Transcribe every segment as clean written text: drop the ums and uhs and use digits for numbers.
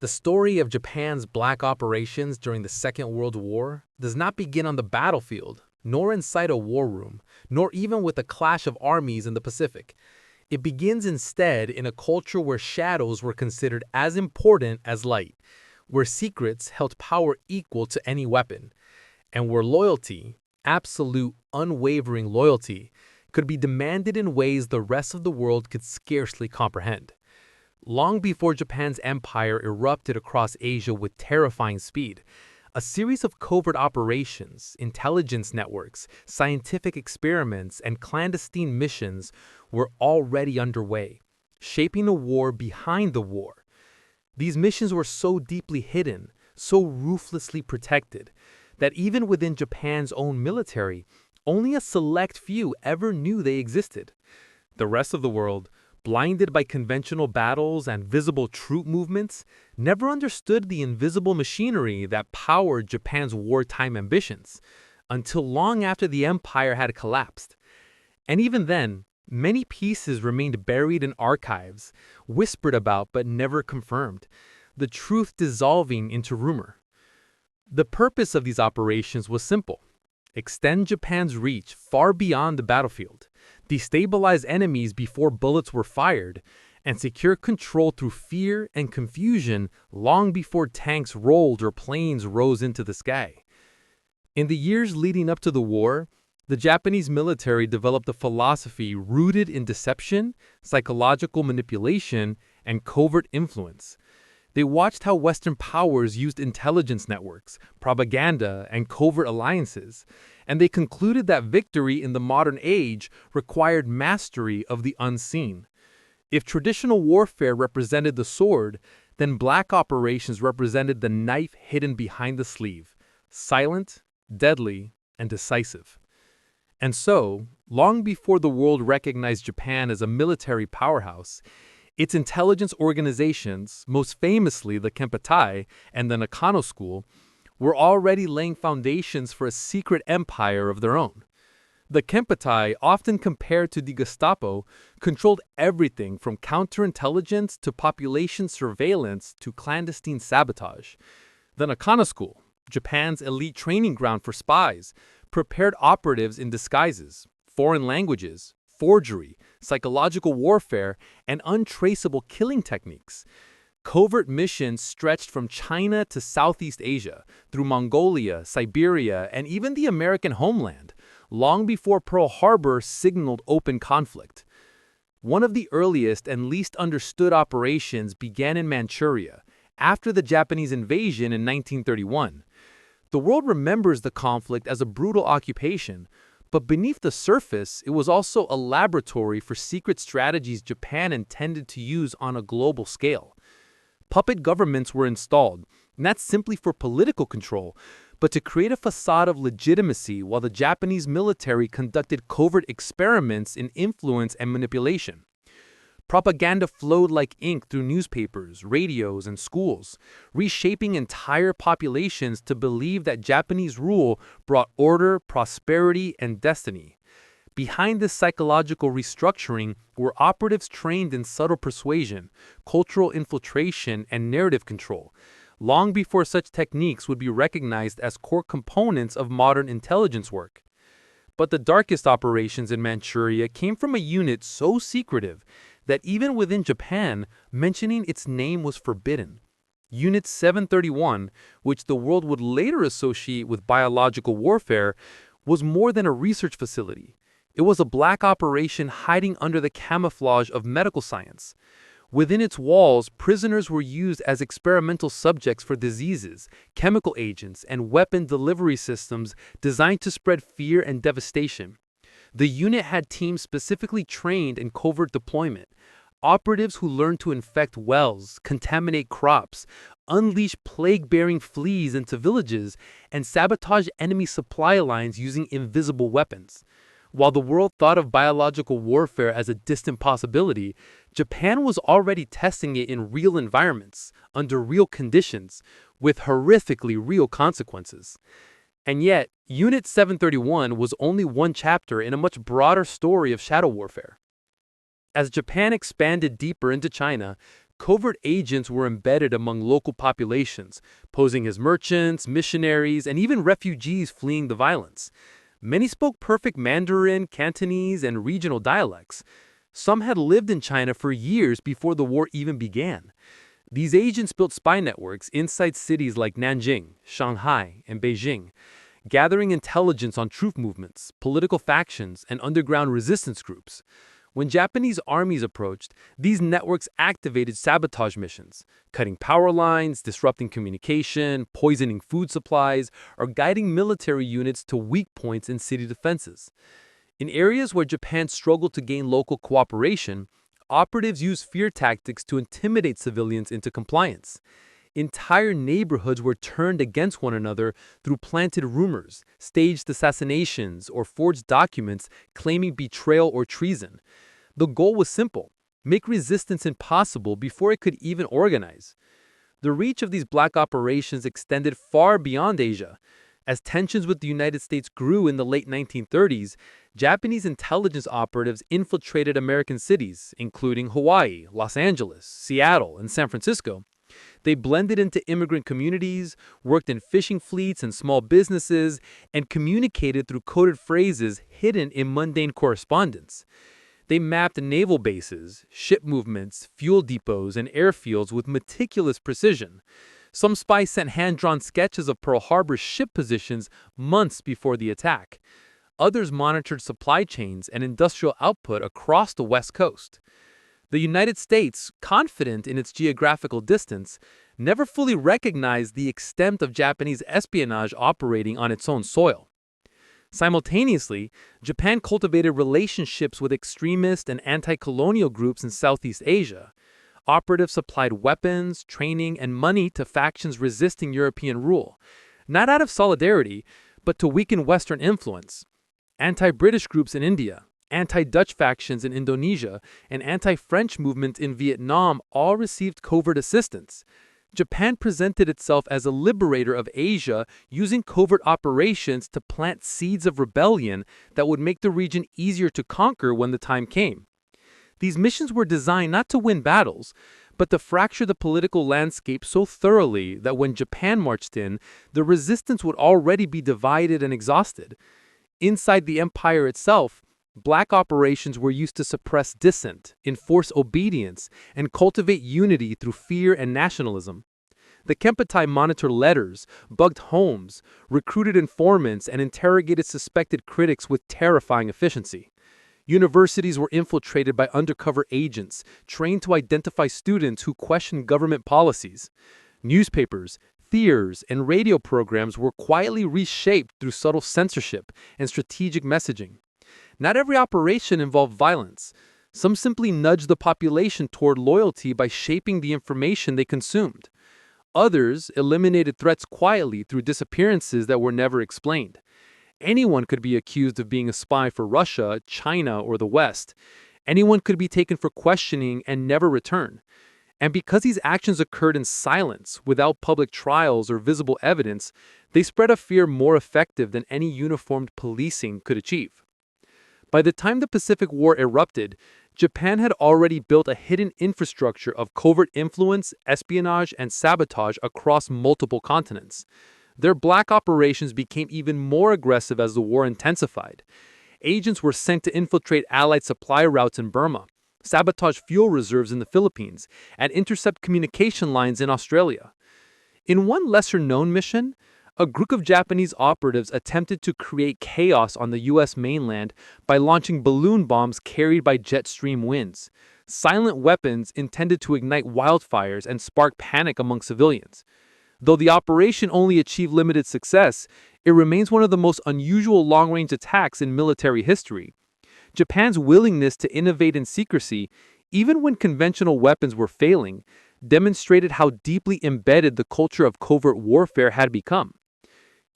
The story of Japan's black operations during the Second World War does not begin on the battlefield, nor inside a war room, nor even with a clash of armies in the Pacific. It begins instead in a culture where shadows were considered as important as light, where secrets held power equal to any weapon, and where loyalty, absolute, unwavering loyalty, could be demanded in ways the rest of the world could scarcely comprehend. Long before Japan's empire erupted across Asia with terrifying speed, a series of covert operations, intelligence networks, scientific experiments, and clandestine missions were already underway, shaping a war behind the war. These missions were so deeply hidden, so ruthlessly protected, that even within Japan's own military, only a select few ever knew they existed. The rest of the world, blinded by conventional battles and visible troop movements, never understood the invisible machinery that powered Japan's wartime ambitions, until long after the empire had collapsed. And even then, many pieces remained buried in archives, whispered about but never confirmed, the truth dissolving into rumor. The purpose of these operations was simple: extend Japan's reach far beyond the battlefield, destabilize enemies before bullets were fired, and secure control through fear and confusion long before tanks rolled or planes rose into the sky. In the years leading up to the war, the Japanese military developed a philosophy rooted in deception, psychological manipulation, and covert influence. They watched how Western powers used intelligence networks, propaganda, and covert alliances, and they concluded that victory in the modern age required mastery of the unseen. If traditional warfare represented the sword, then black operations represented the knife hidden behind the sleeve, silent, deadly, and decisive. And so, long before the world recognized Japan as a military powerhouse, its intelligence organizations, most famously the Kempeitai and the Nakano School, were already laying foundations for a secret empire of their own. The Kempeitai, often compared to the Gestapo, controlled everything from counterintelligence to population surveillance to clandestine sabotage. The Nakano School, Japan's elite training ground for spies, prepared operatives in disguises, foreign languages, forgery, psychological warfare, and untraceable killing techniques. Covert missions stretched from China to Southeast Asia, through Mongolia, Siberia, and even the American homeland, long before Pearl Harbor signaled open conflict. One of the earliest and least understood operations began in Manchuria, after the Japanese invasion in 1931. The world remembers the conflict as a brutal occupation, but beneath the surface, it was also a laboratory for secret strategies Japan intended to use on a global scale. Puppet governments were installed, not simply for political control, but to create a facade of legitimacy while the Japanese military conducted covert experiments in influence and manipulation. Propaganda flowed like ink through newspapers, radios, and schools, reshaping entire populations to believe that Japanese rule brought order, prosperity, and destiny. Behind this psychological restructuring were operatives trained in subtle persuasion, cultural infiltration, and narrative control, long before such techniques would be recognized as core components of modern intelligence work. But the darkest operations in Manchuria came from a unit so secretive that even within Japan, mentioning its name was forbidden. Unit 731, which the world would later associate with biological warfare, was more than a research facility. It was a black operation hiding under the camouflage of medical science. Within its walls, prisoners were used as experimental subjects for diseases, chemical agents, and weapon delivery systems designed to spread fear and devastation. The unit had teams specifically trained in covert deployment, operatives who learned to infect wells, contaminate crops, unleash plague-bearing fleas into villages, and sabotage enemy supply lines using invisible weapons. While the world thought of biological warfare as a distant possibility, Japan was already testing it in real environments, under real conditions, with horrifically real consequences. And yet, Unit 731 was only one chapter in a much broader story of shadow warfare. As Japan expanded deeper into China, covert agents were embedded among local populations, posing as merchants, missionaries, and even refugees fleeing the violence. Many spoke perfect Mandarin, Cantonese, and regional dialects. Some had lived in China for years before the war even began. These agents built spy networks inside cities like Nanjing, Shanghai, and Beijing, gathering intelligence on troop movements, political factions, and underground resistance groups. When Japanese armies approached, these networks activated sabotage missions, cutting power lines, disrupting communication, poisoning food supplies, or guiding military units to weak points in city defenses. In areas where Japan struggled to gain local cooperation, operatives used fear tactics to intimidate civilians into compliance. Entire neighborhoods were turned against one another through planted rumors, staged assassinations, or forged documents claiming betrayal or treason. The goal was simple: make resistance impossible before it could even organize. The reach of these black operations extended far beyond Asia. As tensions with the United States grew in the late 1930s, Japanese intelligence operatives infiltrated American cities, including Hawaii, Los Angeles, Seattle, and San Francisco. They blended into immigrant communities, worked in fishing fleets and small businesses, and communicated through coded phrases hidden in mundane correspondence. They mapped naval bases, ship movements, fuel depots, and airfields with meticulous precision. Some spies sent hand-drawn sketches of Pearl Harbor's ship positions months before the attack. Others monitored supply chains and industrial output across the West Coast. The United States, confident in its geographical distance, never fully recognized the extent of Japanese espionage operating on its own soil. Simultaneously, Japan cultivated relationships with extremist and anti-colonial groups in Southeast Asia. Operatives supplied weapons, training, and money to factions resisting European rule, not out of solidarity, but to weaken Western influence. Anti-British groups in India, anti-Dutch factions in Indonesia, and anti-French movements in Vietnam all received covert assistance. Japan presented itself as a liberator of Asia, using covert operations to plant seeds of rebellion that would make the region easier to conquer when the time came. These missions were designed not to win battles, but to fracture the political landscape so thoroughly that when Japan marched in, the resistance would already be divided and exhausted. Inside the empire itself, black operations were used to suppress dissent, enforce obedience, and cultivate unity through fear and nationalism. The Kempeitai monitored letters, bugged homes, recruited informants, and interrogated suspected critics with terrifying efficiency. Universities were infiltrated by undercover agents, trained to identify students who questioned government policies. Newspapers, theaters, and radio programs were quietly reshaped through subtle censorship and strategic messaging. Not every operation involved violence. Some simply nudged the population toward loyalty by shaping the information they consumed. Others eliminated threats quietly through disappearances that were never explained. Anyone could be accused of being a spy for Russia, China, or the West. Anyone could be taken for questioning and never return. And because these actions occurred in silence, without public trials or visible evidence, they spread a fear more effective than any uniformed policing could achieve. By the time the Pacific War erupted, Japan had already built a hidden infrastructure of covert influence, espionage, and sabotage across multiple continents. Their black operations became even more aggressive as the war intensified. Agents were sent to infiltrate Allied supply routes in Burma, sabotage fuel reserves in the Philippines, and intercept communication lines in Australia. In one lesser-known mission, a group of Japanese operatives attempted to create chaos on the U.S. mainland by launching balloon bombs carried by jet stream winds, silent weapons intended to ignite wildfires and spark panic among civilians. Though the operation only achieved limited success, it remains one of the most unusual long-range attacks in military history. Japan's willingness to innovate in secrecy, even when conventional weapons were failing, demonstrated how deeply embedded the culture of covert warfare had become.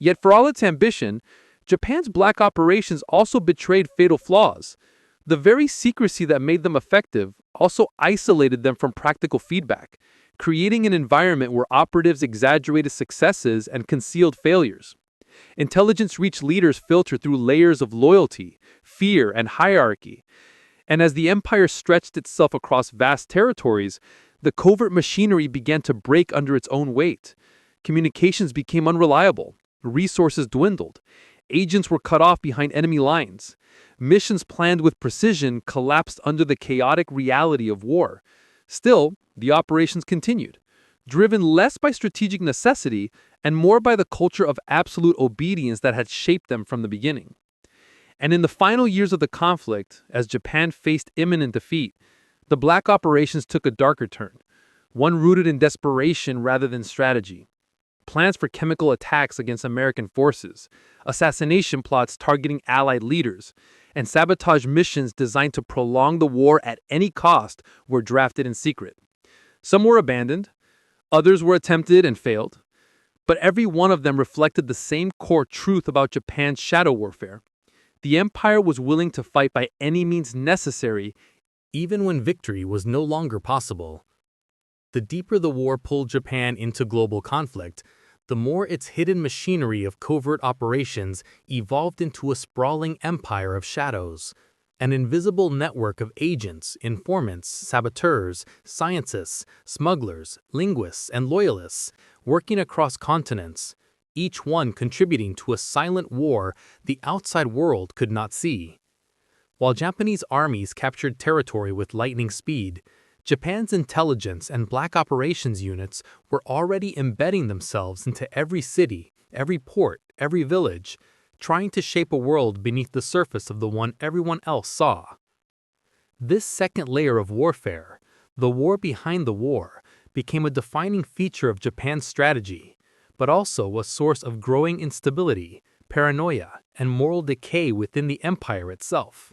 Yet for all its ambition, Japan's black operations also betrayed fatal flaws. The very secrecy that made them effective also isolated them from practical feedback, creating an environment where operatives exaggerated successes and concealed failures. Intelligence-reached leaders filtered through layers of loyalty, fear, and hierarchy. And as the empire stretched itself across vast territories, The covert machinery began to break under its own weight. Communications became unreliable. Resources dwindled. Agents were cut off behind enemy lines. Missions planned with precision collapsed under the chaotic reality of war. Still, the operations continued, driven less by strategic necessity and more by the culture of absolute obedience that had shaped them from the beginning. And in the final years of the conflict, as Japan faced imminent defeat, the black operations took a darker turn, one rooted in desperation rather than strategy. Plans for chemical attacks against American forces, assassination plots targeting Allied leaders, and sabotage missions designed to prolong the war at any cost were drafted in secret. Some were abandoned, others were attempted and failed, but every one of them reflected the same core truth about Japan's shadow warfare. The empire was willing to fight by any means necessary, even when victory was no longer possible. The deeper the war pulled Japan into global conflict, the more its hidden machinery of covert operations evolved into a sprawling empire of shadows, an invisible network of agents, informants, saboteurs, scientists, smugglers, linguists, and loyalists working across continents, each one contributing to a silent war the outside world could not see. While Japanese armies captured territory with lightning speed, Japan's intelligence and black operations units were already embedding themselves into every city, every port, every village, trying to shape a world beneath the surface of the one everyone else saw. This second layer of warfare, the war behind the war, became a defining feature of Japan's strategy, but also a source of growing instability, paranoia, and moral decay within the empire itself.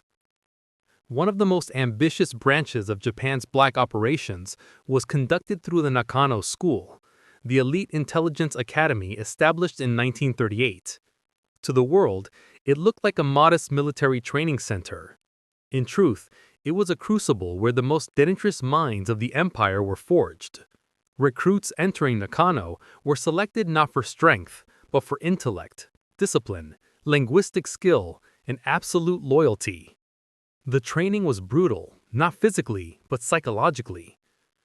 One of the most ambitious branches of Japan's black operations was conducted through the Nakano School, the elite intelligence academy established in 1938. To the world, it looked like a modest military training center. In truth, it was a crucible where the most dangerous minds of the empire were forged. Recruits entering Nakano were selected not for strength, but for intellect, discipline, linguistic skill, and absolute loyalty. The training was brutal, not physically, but psychologically.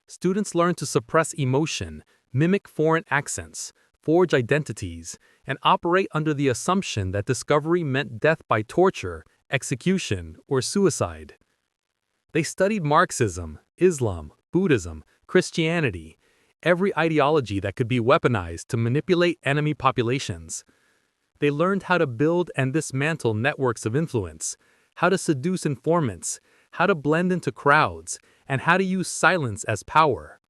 Students learned to suppress emotion, mimic foreign accents, forge identities, and operate under the assumption that discovery meant death by torture, execution, or suicide. They studied Marxism, Islam, Buddhism, Christianity, every ideology that could be weaponized to manipulate enemy populations. They learned how to build and dismantle networks of influence, how to seduce informants, how to blend into crowds, and how to use silence as power.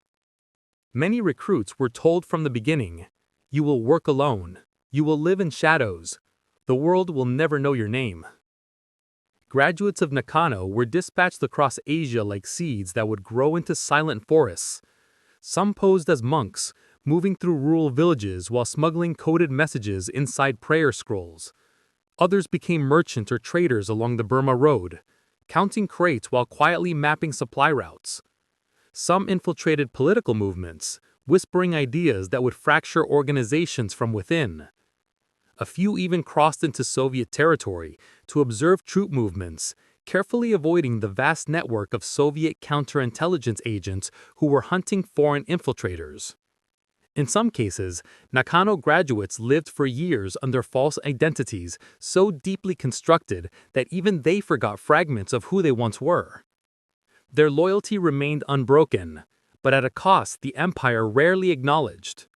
Many recruits were told from the beginning, "You will work alone. You will live in shadows. The world will never know your name." Graduates of Nakano were dispatched across Asia like seeds that would grow into silent forests. Some posed as monks, moving through rural villages while smuggling coded messages inside prayer scrolls. Others became merchants or traders along the Burma Road, counting crates while quietly mapping supply routes. Some infiltrated political movements, whispering ideas that would fracture organizations from within. A few even crossed into Soviet territory to observe troop movements, carefully avoiding the vast network of Soviet counterintelligence agents who were hunting foreign infiltrators. In some cases, Nakano graduates lived for years under false identities so deeply constructed that even they forgot fragments of who they once were. Their loyalty remained unbroken, but at a cost the empire rarely acknowledged.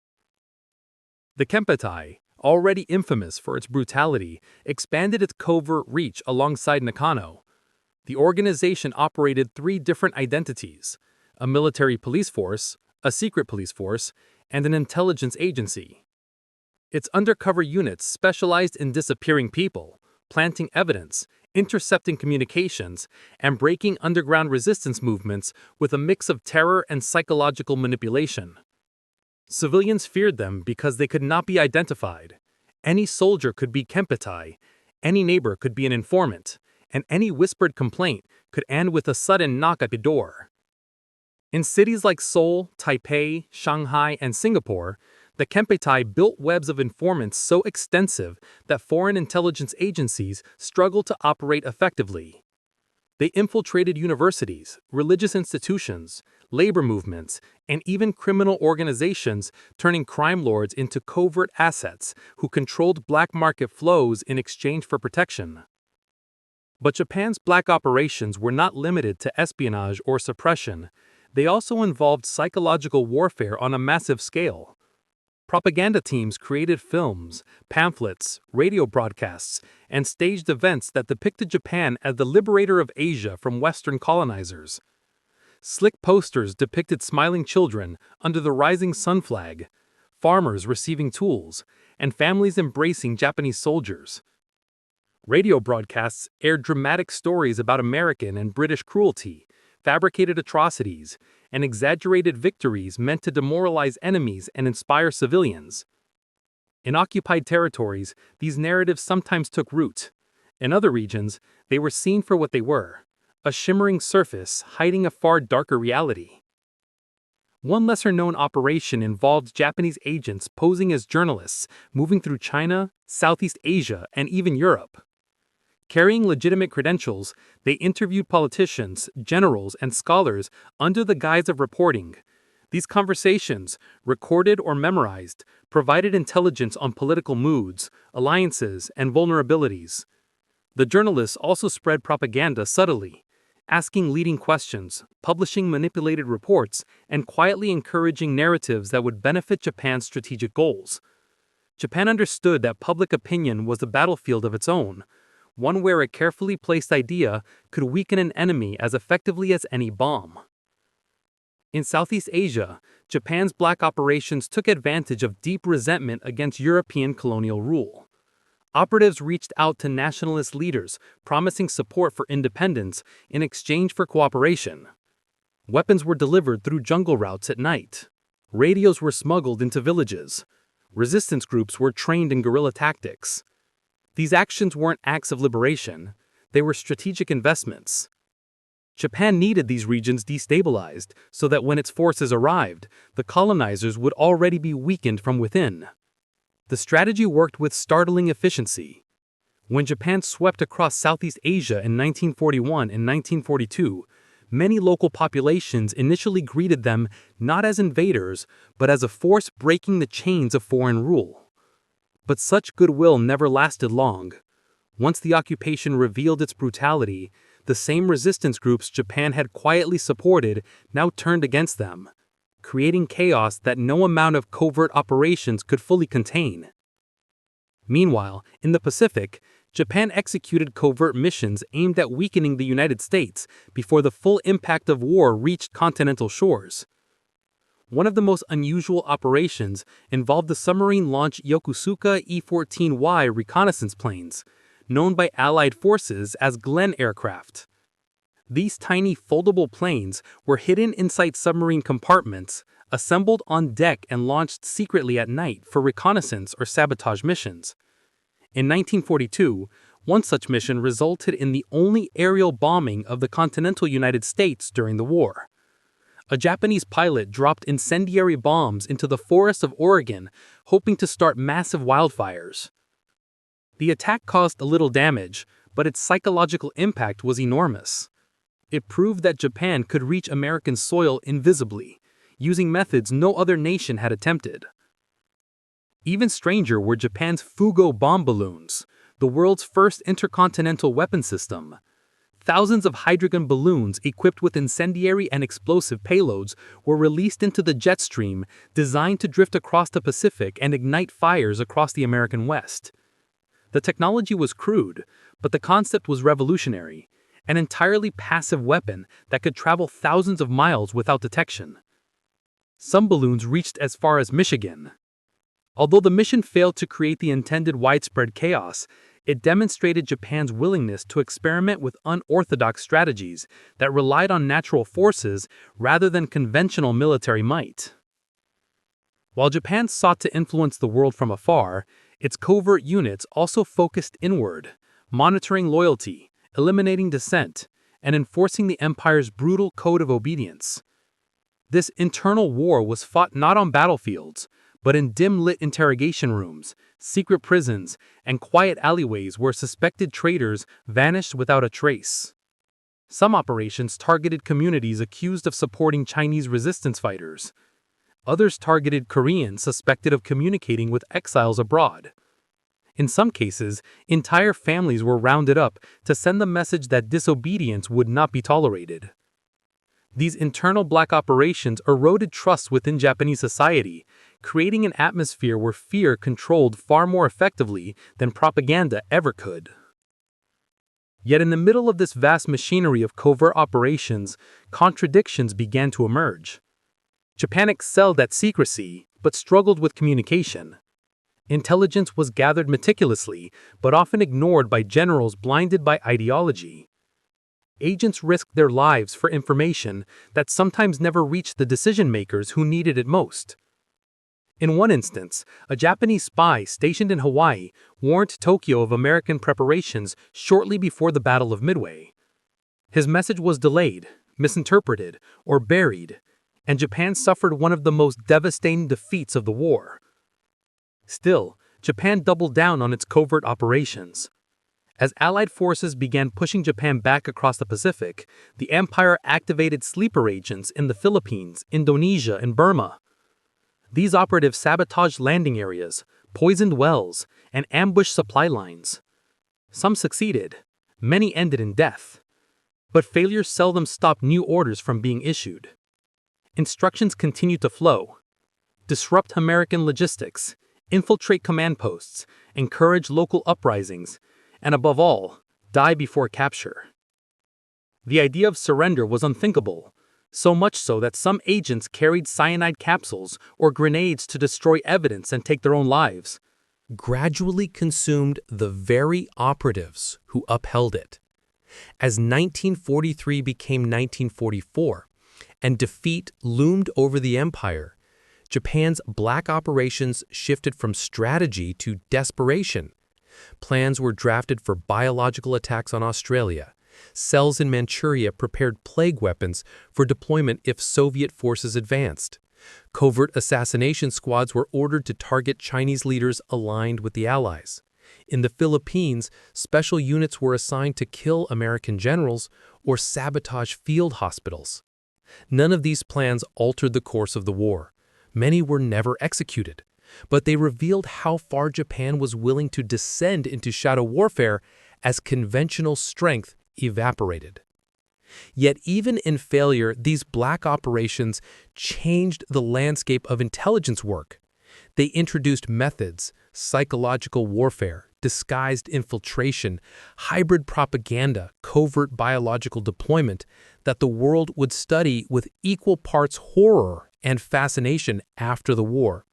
The Kempeitai, already infamous for its brutality, expanded its covert reach alongside Nakano. The organization operated three different identities: a military police force, a secret police force, and an intelligence agency. Its undercover units specialized in disappearing people, planting evidence, intercepting communications, and breaking underground resistance movements with a mix of terror and psychological manipulation. Civilians feared them because they could not be identified. Any soldier could be Kempeitai, any neighbor could be an informant, and any whispered complaint could end with a sudden knock at the door. In cities like Seoul, Taipei, Shanghai, and Singapore, the Kempeitai built webs of informants so extensive that foreign intelligence agencies struggled to operate effectively. They infiltrated universities, religious institutions, labor movements, and even criminal organizations, turning crime lords into covert assets who controlled black market flows in exchange for protection. But Japan's black operations were not limited to espionage or suppression. They also involved psychological warfare on a massive scale. Propaganda teams created films, pamphlets, radio broadcasts, and staged events that depicted Japan as the liberator of Asia from Western colonizers. Slick posters depicted smiling children under the rising sun flag, farmers receiving tools, and families embracing Japanese soldiers. Radio broadcasts aired dramatic stories about American and British cruelty, fabricated atrocities, and exaggerated victories meant to demoralize enemies and inspire civilians. In occupied territories, these narratives sometimes took root. In other regions, they were seen for what they were: a shimmering surface hiding a far darker reality. One lesser-known operation involved Japanese agents posing as journalists, moving through China, Southeast Asia, and even Europe. Carrying legitimate credentials, they interviewed politicians, generals, and scholars under the guise of reporting. These conversations, recorded or memorized, provided intelligence on political moods, alliances, and vulnerabilities. The journalists also spread propaganda subtly, asking leading questions, publishing manipulated reports, and quietly encouraging narratives that would benefit Japan's strategic goals. Japan understood that public opinion was a battlefield of its own, one where a carefully placed idea could weaken an enemy as effectively as any bomb. In Southeast Asia, Japan's black operations took advantage of deep resentment against European colonial rule. Operatives reached out to nationalist leaders, promising support for independence in exchange for cooperation. Weapons were delivered through jungle routes at night. Radios were smuggled into villages. Resistance groups were trained in guerrilla tactics. These actions weren't acts of liberation, they were strategic investments. Japan needed these regions destabilized so that when its forces arrived, the colonizers would already be weakened from within. The strategy worked with startling efficiency. When Japan swept across Southeast Asia in 1941 and 1942, many local populations initially greeted them not as invaders, but as a force breaking the chains of foreign rule. But such goodwill never lasted long. Once the occupation revealed its brutality, the same resistance groups Japan had quietly supported now turned against them, creating chaos that no amount of covert operations could fully contain. Meanwhile, in the Pacific, Japan executed covert missions aimed at weakening the United States before the full impact of war reached continental shores. One of the most unusual operations involved the submarine-launched Yokosuka E-14Y reconnaissance planes, known by Allied forces as Glenn aircraft. These tiny foldable planes were hidden inside submarine compartments, assembled on deck and launched secretly at night for reconnaissance or sabotage missions. In 1942, one such mission resulted in the only aerial bombing of the continental United States during the war. A Japanese pilot dropped incendiary bombs into the forests of Oregon, hoping to start massive wildfires. The attack caused a little damage, but its psychological impact was enormous. It proved that Japan could reach American soil invisibly, using methods no other nation had attempted. Even stranger were Japan's Fugo bomb balloons, the world's first intercontinental weapon system. Thousands of hydrogen balloons equipped with incendiary and explosive payloads were released into the jet stream, designed to drift across the Pacific and ignite fires across the American West. The technology was crude, but the concept was revolutionary, an entirely passive weapon that could travel thousands of miles without detection. Some balloons reached as far as Michigan. Although the mission failed to create the intended widespread chaos, it demonstrated Japan's willingness to experiment with unorthodox strategies that relied on natural forces rather than conventional military might. While Japan sought to influence the world from afar, its covert units also focused inward, monitoring loyalty, eliminating dissent, and enforcing the empire's brutal code of obedience. This internal war was fought not on battlefields, but in dim-lit interrogation rooms, secret prisons, and quiet alleyways where suspected traitors vanished without a trace. Some operations targeted communities accused of supporting Chinese resistance fighters. Others targeted Koreans suspected of communicating with exiles abroad. In some cases, entire families were rounded up to send the message that disobedience would not be tolerated. These internal black operations eroded trust within Japanese society, creating an atmosphere where fear controlled far more effectively than propaganda ever could. Yet in the middle of this vast machinery of covert operations, contradictions began to emerge. Japan excelled at secrecy, but struggled with communication. Intelligence was gathered meticulously, but often ignored by generals blinded by ideology. Agents risked their lives for information that sometimes never reached the decision-makers who needed it most. In one instance, a Japanese spy stationed in Hawaii warned Tokyo of American preparations shortly before the Battle of Midway. His message was delayed, misinterpreted, or buried, and Japan suffered one of the most devastating defeats of the war. Still, Japan doubled down on its covert operations. As Allied forces began pushing Japan back across the Pacific, the empire activated sleeper agents in the Philippines, Indonesia, and Burma. These operatives sabotaged landing areas, poisoned wells, and ambushed supply lines. Some succeeded, many ended in death. But failure seldom stopped new orders from being issued. Instructions continued to flow. Disrupt American logistics, infiltrate command posts, encourage local uprisings, and above all, die before capture. The idea of surrender was unthinkable, so much so that some agents carried cyanide capsules or grenades to destroy evidence and take their own lives. Gradually consumed the very operatives who upheld it. As 1943 became 1944, and defeat loomed over the empire, Japan's black operations shifted from strategy to desperation. Plans were drafted for biological attacks on Australia. Cells in Manchuria prepared plague weapons for deployment if Soviet forces advanced. Covert assassination squads were ordered to target Chinese leaders aligned with the Allies. In the Philippines, special units were assigned to kill American generals or sabotage field hospitals. None of these plans altered the course of the war. Many were never executed, but they revealed how far Japan was willing to descend into shadow warfare as conventional strength evaporated. Yet even in failure, these black operations changed the landscape of intelligence work. They introduced methods, psychological warfare, disguised infiltration, hybrid propaganda, covert biological deployment that the world would study with equal parts horror and fascination after the war.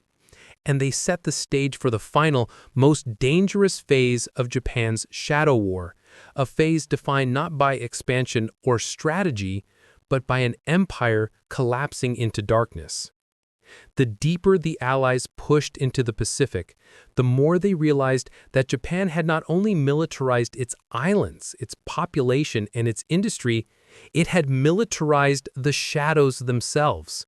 And they set the stage for the final, most dangerous phase of Japan's shadow war, a phase defined not by expansion or strategy, but by an empire collapsing into darkness. The deeper the Allies pushed into the Pacific, the more they realized that Japan had not only militarized its islands, its population, and its industry, it had militarized the shadows themselves.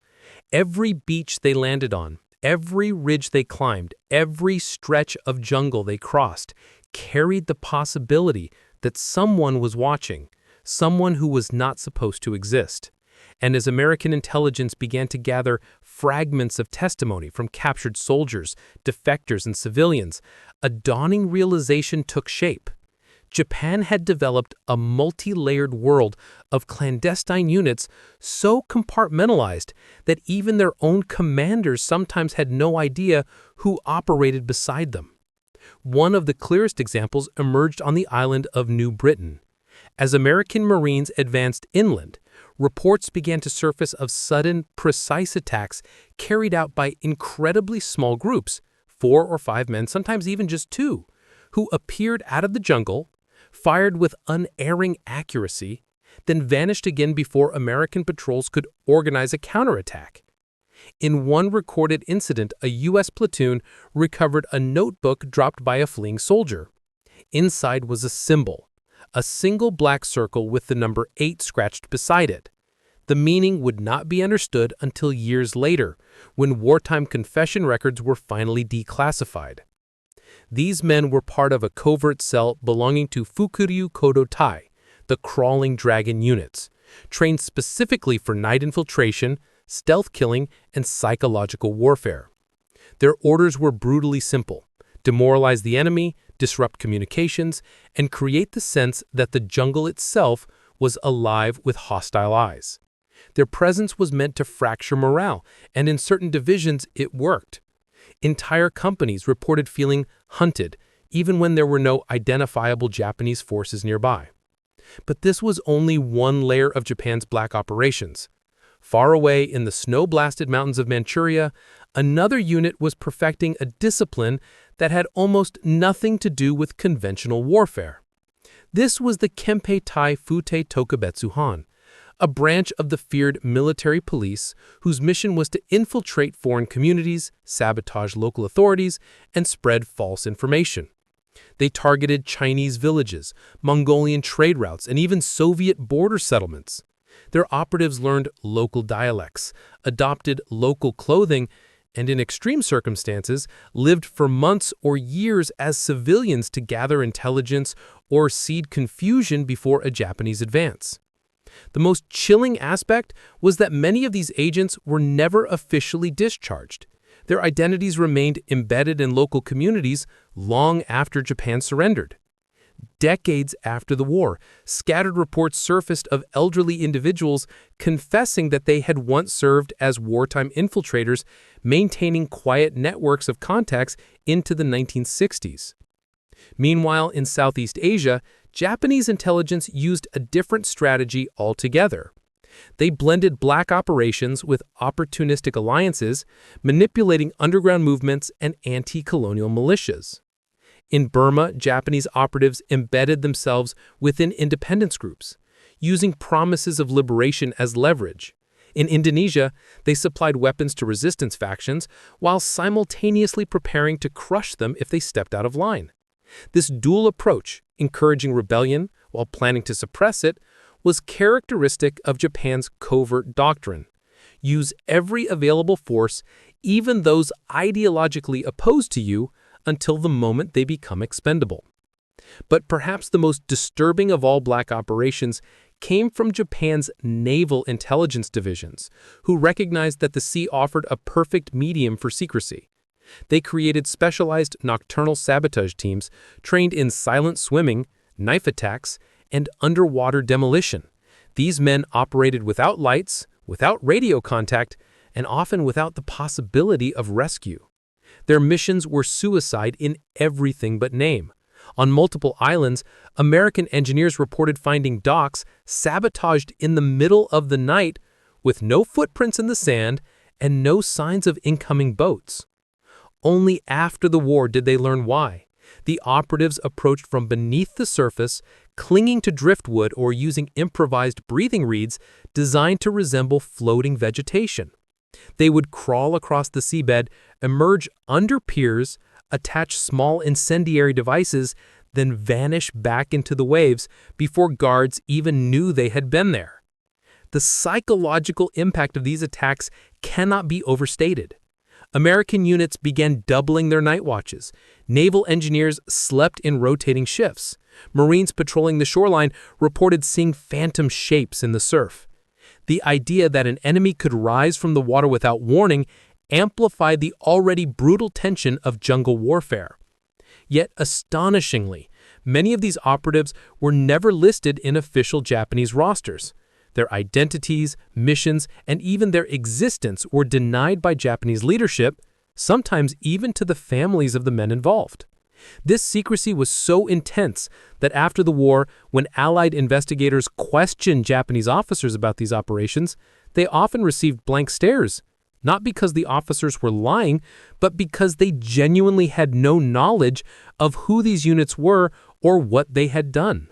Every beach they landed on, every ridge they climbed, every stretch of jungle they crossed, carried the possibility that someone was watching, someone who was not supposed to exist. And as American intelligence began to gather fragments of testimony from captured soldiers, defectors, and civilians, a dawning realization took shape. Japan had developed a multi-layered world of clandestine units so compartmentalized that even their own commanders sometimes had no idea who operated beside them. One of the clearest examples emerged on the island of New Britain. As American Marines advanced inland, reports began to surface of sudden, precise attacks carried out by incredibly small groups, 4 or 5 men, sometimes even just 2, who appeared out of the jungle, fired with unerring accuracy, then vanished again before American patrols could organize a counterattack. In one recorded incident, a U.S. platoon recovered a notebook dropped by a fleeing soldier. Inside was a symbol, a single black circle with the number 8 scratched beside it. The meaning would not be understood until years later, when wartime confession records were finally declassified. These men were part of a covert cell belonging to Fukuryu Kodo Tai, the crawling dragon units, trained specifically for night infiltration, stealth killing, and psychological warfare. Their orders were brutally simple: demoralize the enemy, disrupt communications, and create the sense that the jungle itself was alive with hostile eyes. Their presence was meant to fracture morale, and in certain divisions it worked. Entire companies reported feeling hunted, even when there were no identifiable Japanese forces nearby. But this was only one layer of Japan's black operations. Far away in the snow-blasted mountains of Manchuria, another unit was perfecting a discipline that had almost nothing to do with conventional warfare. This was the Kempeitai Fute Tokubetsu Han, a branch of the feared military police whose mission was to infiltrate foreign communities, sabotage local authorities, and spread false information. They targeted Chinese villages, Mongolian trade routes, and even Soviet border settlements. Their operatives learned local dialects, adopted local clothing, and in extreme circumstances, lived for months or years as civilians to gather intelligence or seed confusion before a Japanese advance. The most chilling aspect was that many of these agents were never officially discharged. Their identities remained embedded in local communities long after Japan surrendered. Decades after the war, scattered reports surfaced of elderly individuals confessing that they had once served as wartime infiltrators, maintaining quiet networks of contacts into the 1960s. Meanwhile, in Southeast Asia, Japanese intelligence used a different strategy altogether. They blended black operations with opportunistic alliances, manipulating underground movements and anti-colonial militias. In Burma, Japanese operatives embedded themselves within independence groups, using promises of liberation as leverage. In Indonesia, they supplied weapons to resistance factions while simultaneously preparing to crush them if they stepped out of line. This dual approach, encouraging rebellion while planning to suppress it, was characteristic of Japan's covert doctrine. Use every available force, even those ideologically opposed to you, until the moment they become expendable. But perhaps the most disturbing of all black operations came from Japan's naval intelligence divisions, who recognized that the sea offered a perfect medium for secrecy. They created specialized nocturnal sabotage teams trained in silent swimming, knife attacks, and underwater demolition. These men operated without lights, without radio contact, and often without the possibility of rescue. Their missions were suicide in everything but name. On multiple islands, American engineers reported finding docks sabotaged in the middle of the night with no footprints in the sand and no signs of incoming boats. Only after the war did they learn why. The operatives approached from beneath the surface, clinging to driftwood or using improvised breathing reeds designed to resemble floating vegetation. They would crawl across the seabed, emerge under piers, attach small incendiary devices, then vanish back into the waves before guards even knew they had been there. The psychological impact of these attacks cannot be overstated. American units began doubling their night watches. Naval engineers slept in rotating shifts. Marines patrolling the shoreline reported seeing phantom shapes in the surf. The idea that an enemy could rise from the water without warning amplified the already brutal tension of jungle warfare. Yet, astonishingly, many of these operatives were never listed in official Japanese rosters. Their identities, missions, and even their existence were denied by Japanese leadership, sometimes even to the families of the men involved. This secrecy was so intense that after the war, when Allied investigators questioned Japanese officers about these operations, they often received blank stares, not because the officers were lying, but because they genuinely had no knowledge of who these units were or what they had done.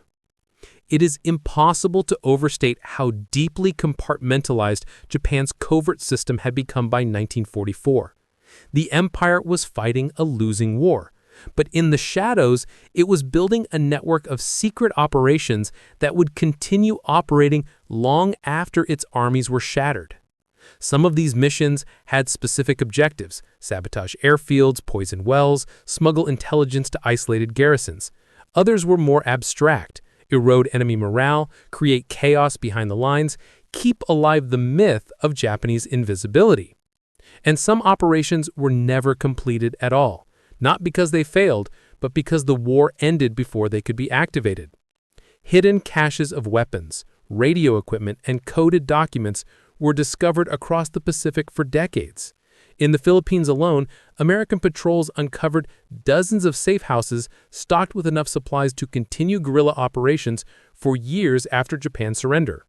It is impossible to overstate how deeply compartmentalized Japan's covert system had become by 1944. The empire was fighting a losing war, but in the shadows, it was building a network of secret operations that would continue operating long after its armies were shattered. Some of these missions had specific objectives: sabotage airfields, poison wells, smuggle intelligence to isolated garrisons. Others were more abstract: erode enemy morale, create chaos behind the lines, keep alive the myth of Japanese invisibility. And some operations were never completed at all, not because they failed, but because the war ended before they could be activated. Hidden caches of weapons, radio equipment, and coded documents were discovered across the Pacific for decades. In the Philippines alone, American patrols uncovered dozens of safe houses stocked with enough supplies to continue guerrilla operations for years after Japan's surrender.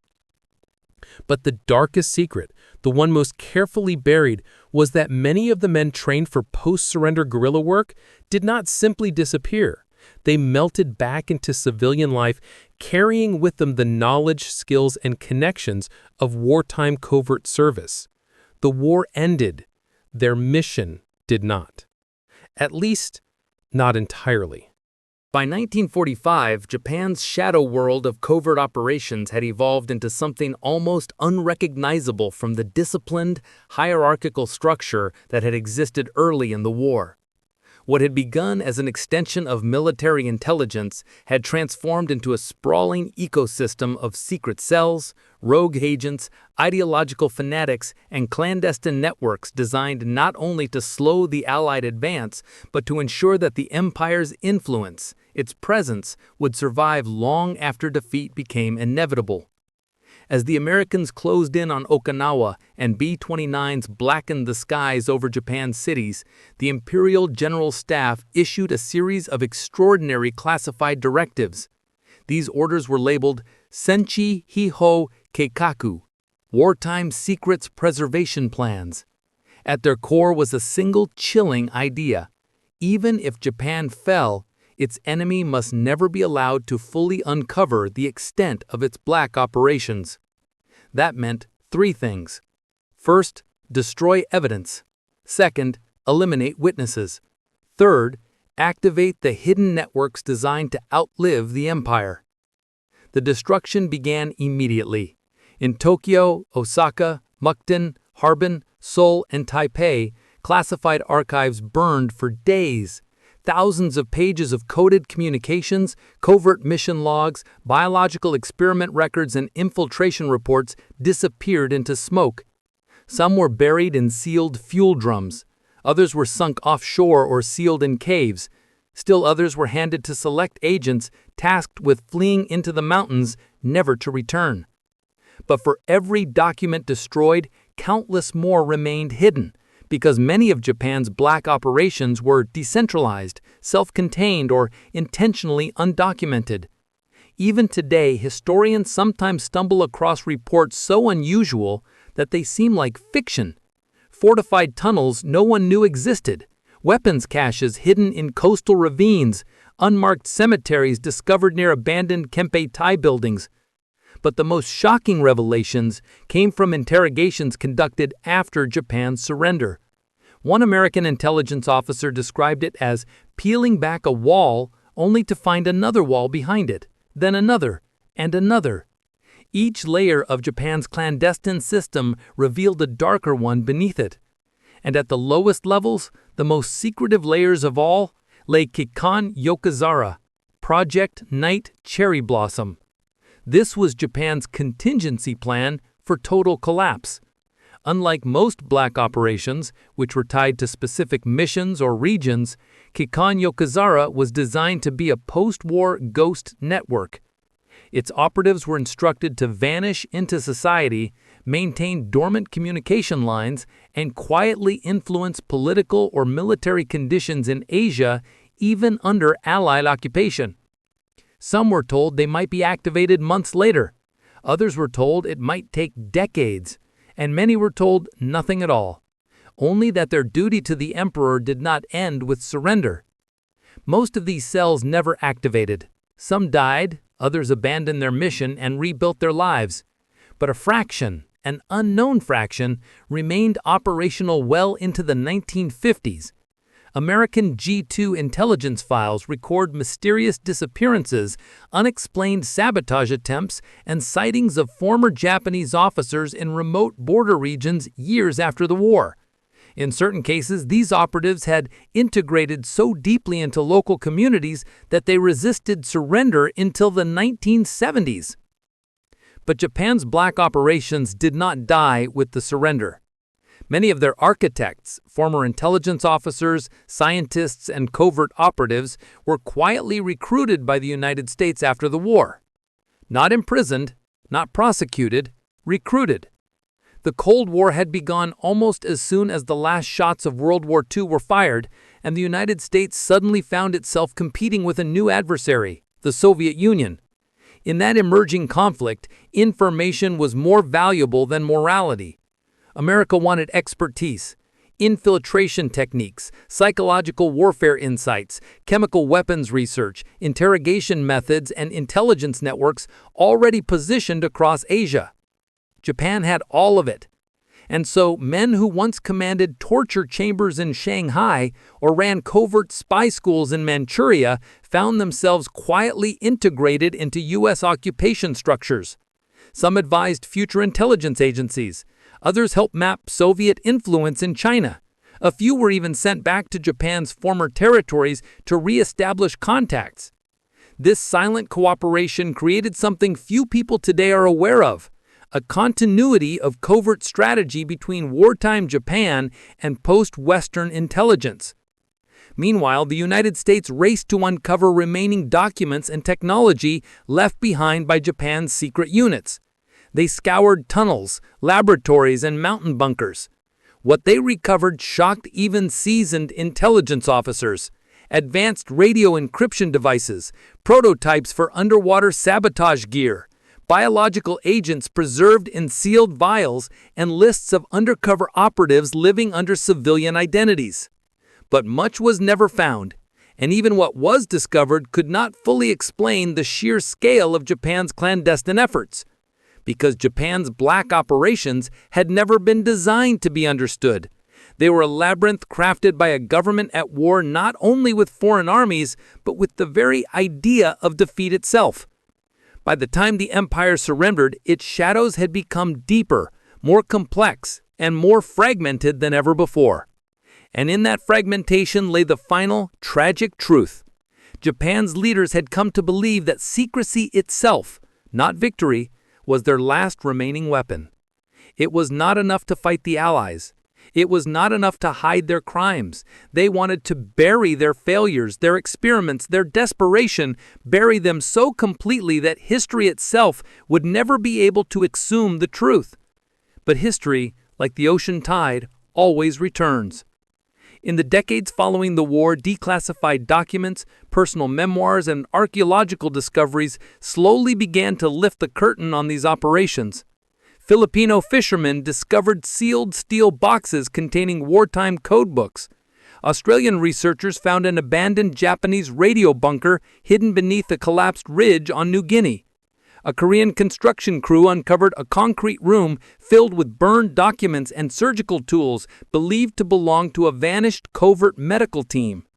But the darkest secret, the one most carefully buried, was that many of the men trained for post-surrender guerrilla work did not simply disappear. They melted back into civilian life, carrying with them the knowledge, skills, and connections of wartime covert service. The war ended. Their mission did not. At least, not entirely. By 1945, Japan's shadow world of covert operations had evolved into something almost unrecognizable from the disciplined, hierarchical structure that had existed early in the war. What had begun as an extension of military intelligence had transformed into a sprawling ecosystem of secret cells, rogue agents, ideological fanatics, and clandestine networks designed not only to slow the Allied advance, but to ensure that the Empire's influence, its presence, would survive long after defeat became inevitable. As the Americans closed in on Okinawa and B-29s blackened the skies over Japan's cities, the Imperial General Staff issued a series of extraordinary classified directives. These orders were labeled Senshi Hiho Keikaku, Wartime Secrets Preservation Plans. At their core was a single chilling idea. Even if Japan fell, its enemy must never be allowed to fully uncover the extent of its black operations. That meant three things. First, destroy evidence. Second, eliminate witnesses. Third, activate the hidden networks designed to outlive the empire. The destruction began immediately. In Tokyo, Osaka, Mukden, Harbin, Seoul, and Taipei, classified archives burned for days. Thousands of pages of coded communications, covert mission logs, biological experiment records, and infiltration reports disappeared into smoke. Some were buried in sealed fuel drums. Others were sunk offshore or sealed in caves. Still others were handed to select agents tasked with fleeing into the mountains, never to return. But for every document destroyed, countless more remained hidden, because many of Japan's black operations were decentralized, self-contained, or intentionally undocumented. Even today, historians sometimes stumble across reports so unusual that they seem like fiction. Fortified tunnels no one knew existed, weapons caches hidden in coastal ravines, unmarked cemeteries discovered near abandoned Kempeitai buildings. But the most shocking revelations came from interrogations conducted after Japan's surrender. One American intelligence officer described it as peeling back a wall only to find another wall behind it, then another, and another. Each layer of Japan's clandestine system revealed a darker one beneath it. And at the lowest levels, the most secretive layers of all, lay Kikan Yokozara, Project Night Cherry Blossom. This was Japan's contingency plan for total collapse. Unlike most black operations, which were tied to specific missions or regions, Kikan Yokozara was designed to be a post-war ghost network. Its operatives were instructed to vanish into society, maintain dormant communication lines, and quietly influence political or military conditions in Asia, even under Allied occupation. Some were told they might be activated months later. Others were told it might take decades. And many were told nothing at all, only that their duty to the emperor did not end with surrender. Most of these cells never activated. Some died, others abandoned their mission and rebuilt their lives. But a fraction, an unknown fraction, remained operational well into the 1950s. American G2 intelligence files record mysterious disappearances, unexplained sabotage attempts, and sightings of former Japanese officers in remote border regions years after the war. In certain cases, these operatives had integrated so deeply into local communities that they resisted surrender until the 1970s. But Japan's black operations did not die with the surrender. Many of their architects, former intelligence officers, scientists, and covert operatives were quietly recruited by the United States after the war. Not imprisoned, not prosecuted, recruited. The Cold War had begun almost as soon as the last shots of World War II were fired, and the United States suddenly found itself competing with a new adversary, the Soviet Union. In that emerging conflict, information was more valuable than morality. America wanted expertise, infiltration techniques, psychological warfare insights, chemical weapons research, interrogation methods, and intelligence networks already positioned across Asia. Japan had all of it. And so men who once commanded torture chambers in Shanghai or ran covert spy schools in Manchuria found themselves quietly integrated into U.S. occupation structures. Some advised future intelligence agencies. Others helped map Soviet influence in China. A few were even sent back to Japan's former territories to re-establish contacts. This silent cooperation created something few people today are aware of: a continuity of covert strategy between wartime Japan and post-Western intelligence. Meanwhile, the United States raced to uncover remaining documents and technology left behind by Japan's secret units. They scoured tunnels, laboratories, and mountain bunkers. What they recovered shocked even seasoned intelligence officers. Advanced radio encryption devices, prototypes for underwater sabotage gear, biological agents preserved in sealed vials, and lists of undercover operatives living under civilian identities. But much was never found, and even what was discovered could not fully explain the sheer scale of Japan's clandestine efforts, because Japan's black operations had never been designed to be understood. They were a labyrinth crafted by a government at war not only with foreign armies, but with the very idea of defeat itself. By the time the empire surrendered, its shadows had become deeper, more complex, and more fragmented than ever before. And in that fragmentation lay the final, tragic truth. Japan's leaders had come to believe that secrecy itself, not victory, was their last remaining weapon. It was not enough to fight the Allies. It was not enough to hide their crimes. They wanted to bury their failures, their experiments, their desperation, bury them so completely that history itself would never be able to exhume the truth. But history, like the ocean tide, always returns. In the decades following the war, declassified documents, personal memoirs, and archaeological discoveries slowly began to lift the curtain on these operations. Filipino fishermen discovered sealed steel boxes containing wartime codebooks. Australian researchers found an abandoned Japanese radio bunker hidden beneath a collapsed ridge on New Guinea. A Korean construction crew uncovered a concrete room filled with burned documents and surgical tools believed to belong to a vanished covert medical team.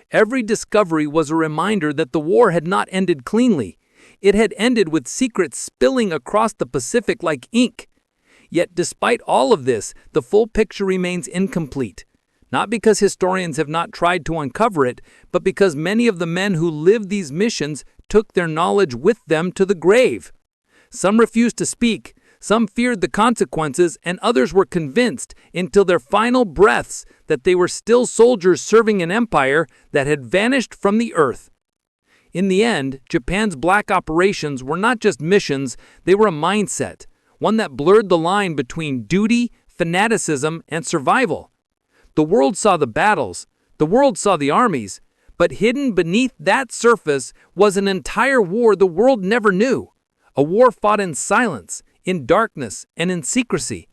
Every discovery was a reminder that the war had not ended cleanly. It had ended with secrets spilling across the Pacific like ink. Yet despite all of this, the full picture remains incomplete. Not because historians have not tried to uncover it, but because many of the men who lived these missions took their knowledge with them to the grave. Some refused to speak, some feared the consequences, and others were convinced until their final breaths that they were still soldiers serving an empire that had vanished from the earth. In the end, Japan's black operations were not just missions, they were a mindset, one that blurred the line between duty, fanaticism, and survival. The world saw the battles, the world saw the armies, but hidden beneath that surface was an entire war the world never knew. A war fought in silence, in darkness, and in secrecy.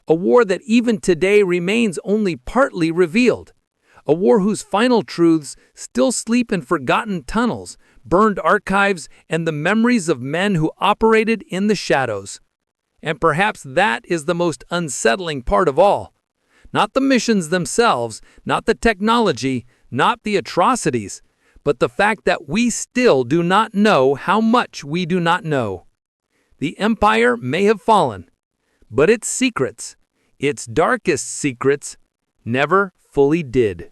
A war that even today remains only partly revealed. A war whose final truths still sleep in forgotten tunnels, burned archives, and the memories of men who operated in the shadows. And perhaps that is the most unsettling part of all. Not the missions themselves, not the technology, not the atrocities, but the fact that we still do not know how much we do not know. The empire may have fallen, but its secrets, its darkest secrets, never fully did.